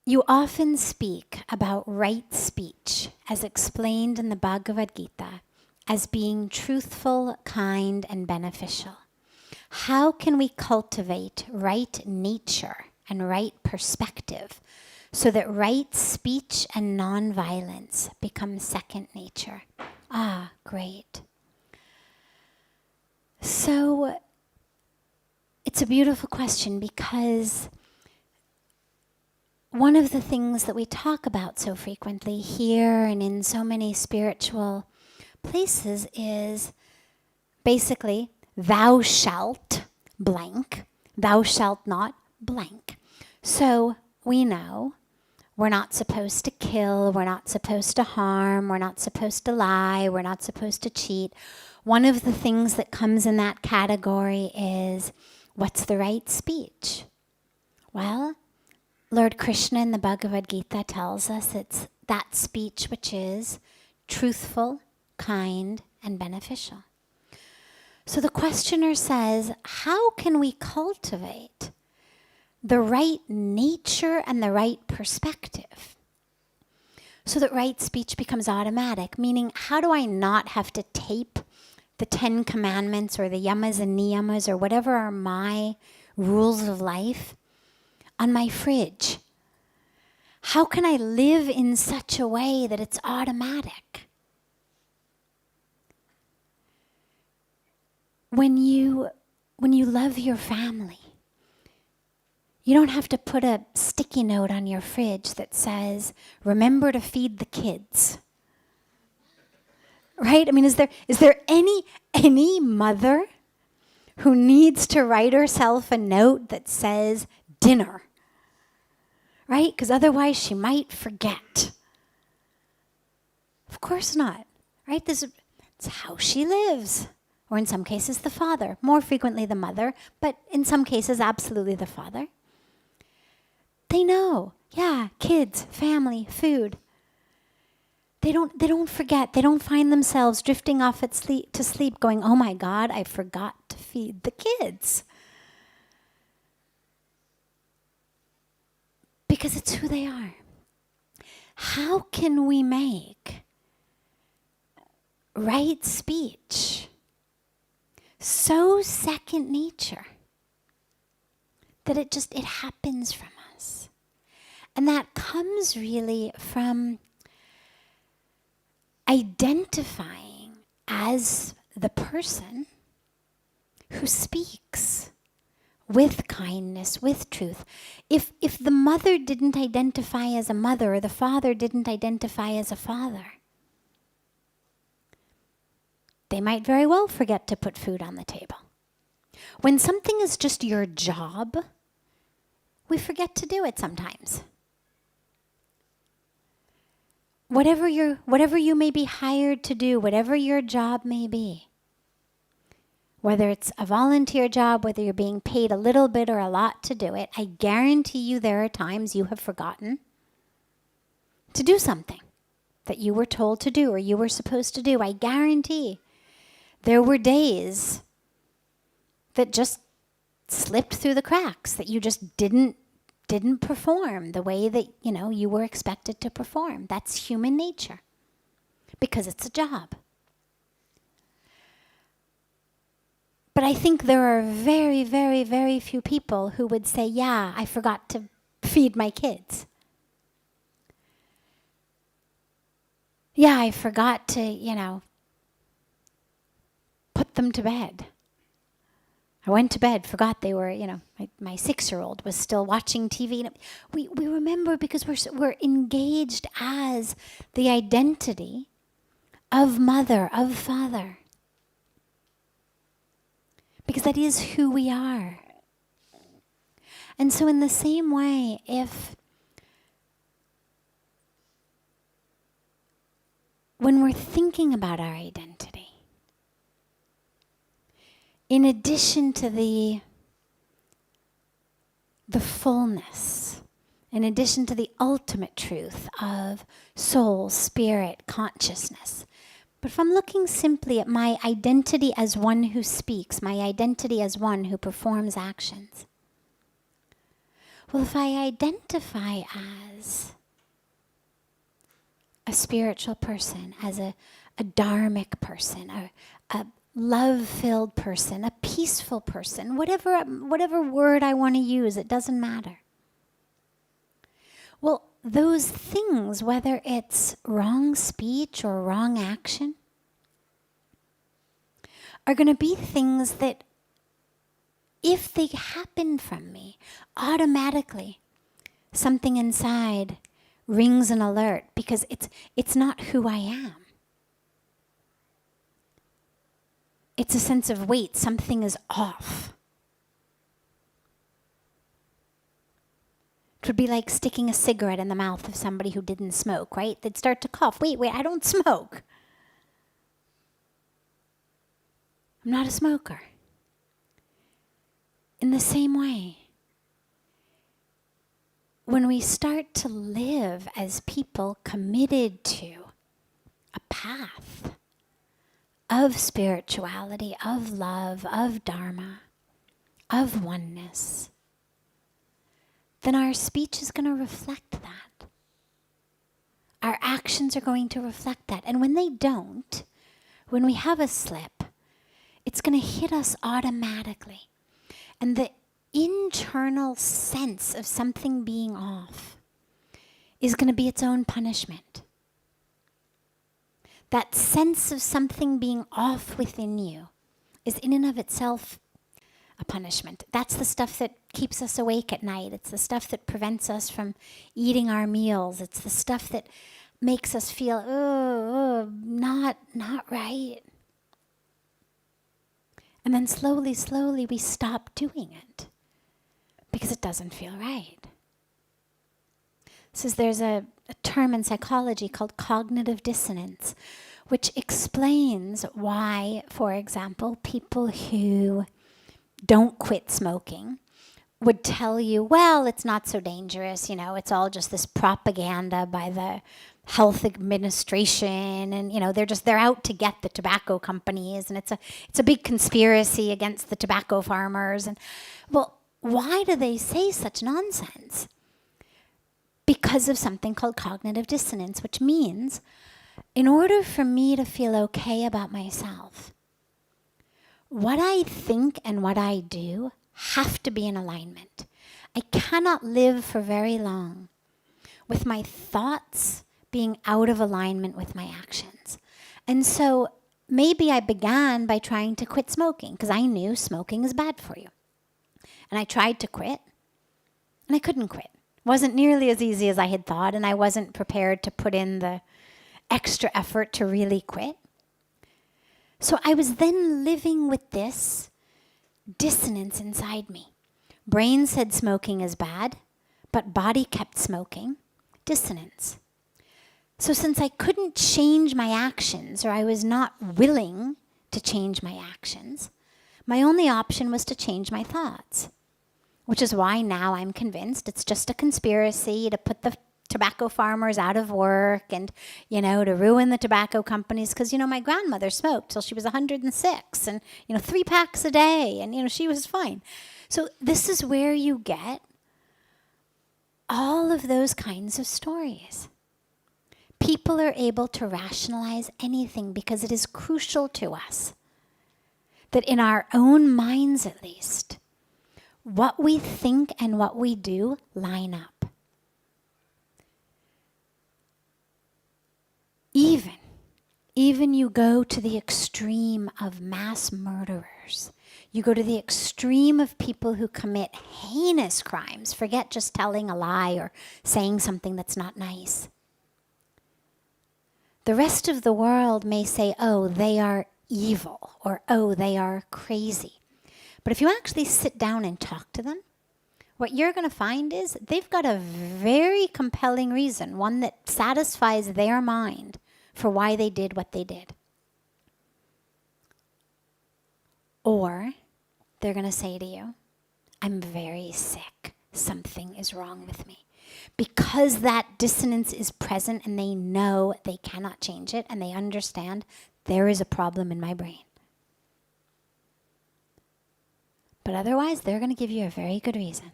You often speak about right speech, as explained in the Bhagavad Gita, as being truthful, kind, and beneficial. How can we cultivate right nature and right perspective so that right speech and nonviolence become second nature? Ah, great. So it's a beautiful question because one of the things that we talk about so frequently here and in so many spiritual places is basically, thou shalt blank, thou shalt not blank. So we know we're not supposed to kill, we're not supposed to harm, we're not supposed to lie, we're not supposed to cheat. One of the things that comes in that category is, what's the right speech? Well, Lord Krishna in the Bhagavad Gita tells us it's that speech which is truthful, kind, and beneficial. So the questioner says, how can we cultivate the right nature and the right perspective so that right speech becomes automatic? Meaning, how do I not have to tape the 10 commandments or the yamas and niyamas or whatever are my rules of life on my fridge? How can I live in such a way that it's automatic? When you love your family, you don't have to put a sticky note on your fridge that says, remember to feed the kids. Right? I mean, is there any mother who needs to write herself a note that says dinner? Right? Because otherwise she might forget. Of course not. Right? It's how she lives. Or in some cases, the father. More frequently the mother, but in some cases, absolutely the father. They know. Yeah, kids, family, food. They don't forget. They don't find themselves drifting off to sleep going, oh my God, I forgot to feed the kids. Because it's who they are. How can we make right speech so second nature that it happens from us? And that comes really from identifying as the person who speaks with kindness, with truth. If the mother didn't identify as a mother, or the father didn't identify as a father, they might very well forget to put food on the table. When something is just your job, we forget to do it sometimes. Whatever you may be hired to do, whatever your job may be, whether it's a volunteer job, whether you're being paid a little bit or a lot to do it, I guarantee you there are times you have forgotten to do something that you were told to do or you were supposed to do. I guarantee there were days that just slipped through the cracks, that you just didn't perform the way that, you were expected to perform. That's human nature because it's a job. But I think there are very, very, very few people who would say, yeah, I forgot to feed my kids. Yeah, I forgot to, put them to bed. I went to bed, forgot they were, my 6-year-old was still watching TV. We remember because we're engaged as the identity of mother, of father. Because that is who we are. And so in the same way, when we're thinking about our identity, in addition to the the fullness, in addition to the ultimate truth of soul, spirit, consciousness. But if I'm looking simply at my identity as one who speaks, my identity as one who performs actions, well, if I identify as a spiritual person, as a dharmic person, a love-filled person, a peaceful person, whatever word I want to use, it doesn't matter. Well, those things, whether it's wrong speech or wrong action, are going to be things that, if they happen from me, automatically something inside rings an alert, because it's not who I am. It's a sense of, wait, something is off. It would be like sticking a cigarette in the mouth of somebody who didn't smoke, right? They'd start to cough. Wait, I don't smoke. I'm not a smoker. In the same way, when we start to live as people committed to a path of spirituality, of love, of dharma, of oneness, then our speech is going to reflect that. Our actions are going to reflect that. And when they don't, when we have a slip, it's going to hit us automatically. And the internal sense of something being off is going to be its own punishment. That sense of something being off within you is in and of itself a punishment. That's the stuff that keeps us awake at night. It's the stuff that prevents us from eating our meals. It's the stuff that makes us feel, not right. And then slowly we stop doing it because it doesn't feel right. So there's a term in psychology called cognitive dissonance, which explains why, for example, people who don't quit smoking would tell you, well, it's not so dangerous, it's all just this propaganda by the health administration, and they're out to get the tobacco companies, and it's a big conspiracy against the tobacco farmers. And well, why do they say such nonsense? Because of something called cognitive dissonance, which means in order for me to feel okay about myself, what I think and what I do have to be in alignment. I cannot live for very long with my thoughts being out of alignment with my actions. And so maybe I began by trying to quit smoking because I knew smoking is bad for you. And I tried to quit, and I couldn't quit. It wasn't nearly as easy as I had thought, and I wasn't prepared to put in the extra effort to really quit. So I was then living with this dissonance inside me. Brain said smoking is bad, but body kept smoking. Dissonance. So since I couldn't change my actions, or I was not willing to change my actions, my only option was to change my thoughts, which is why now I'm convinced it's just a conspiracy to put the tobacco farmers out of work and, to ruin the tobacco companies. Because, my grandmother smoked till she was 106 and, 3 packs a day, and, she was fine. So this is where you get all of those kinds of stories. People are able to rationalize anything because it is crucial to us that in our own minds, at least, what we think and what we do line up. Even you go to the extreme of mass murderers. You go to the extreme of people who commit heinous crimes. Forget just telling a lie or saying something that's not nice. The rest of the world may say, oh, they are evil, or oh, they are crazy. But if you actually sit down and talk to them, what you're going to find is they've got a very compelling reason, one that satisfies their mind for why they did what they did. Or they're going to say to you, I'm very sick something is wrong with me. Because that dissonance is present and they know they cannot change it and they understand there is a problem in my brain. But otherwise, they're going to give you a very good reason.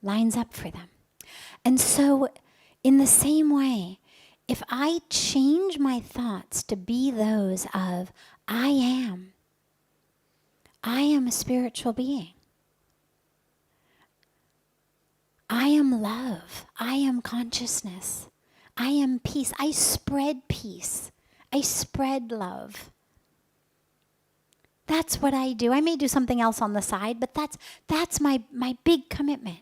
Lines up for them. And so, in the same way, if I change my thoughts to be those of, I am a spiritual being. I am love. I am consciousness. I am peace. I spread peace. I spread love. That's what I do. I may do something else on the side, but that's my big commitment.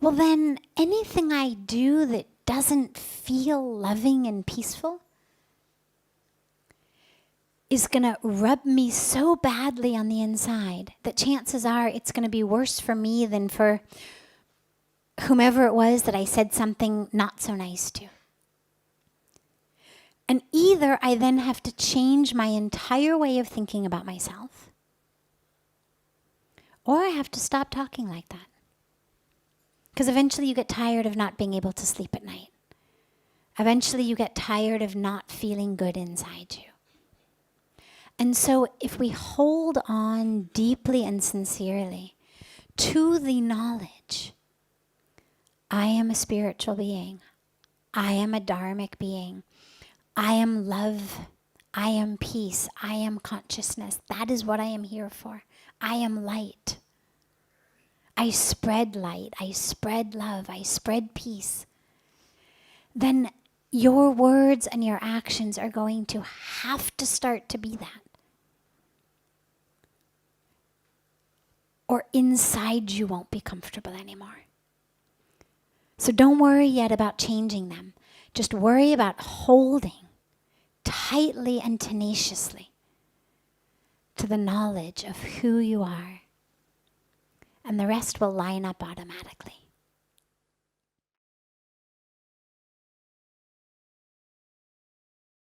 Well, then anything I do that doesn't feel loving and peaceful is going to rub me so badly on the inside that chances are it's going to be worse for me than for whomever it was that I said something not so nice to. And either I then have to change my entire way of thinking about myself, or I have to stop talking like that. Because eventually you get tired of not being able to sleep at night. Eventually you get tired of not feeling good inside you. And so if we hold on deeply and sincerely to the knowledge, I am a spiritual being, I am a dharmic being, I am love, I am peace, I am consciousness. That is what I am here for. I am light. I spread light, I spread love, I spread peace. Then your words and your actions are going to have to start to be that. Or inside you won't be comfortable anymore. So don't worry yet about changing them. Just worry about holding tightly and tenaciously to the knowledge of who you are. And the rest will line up automatically.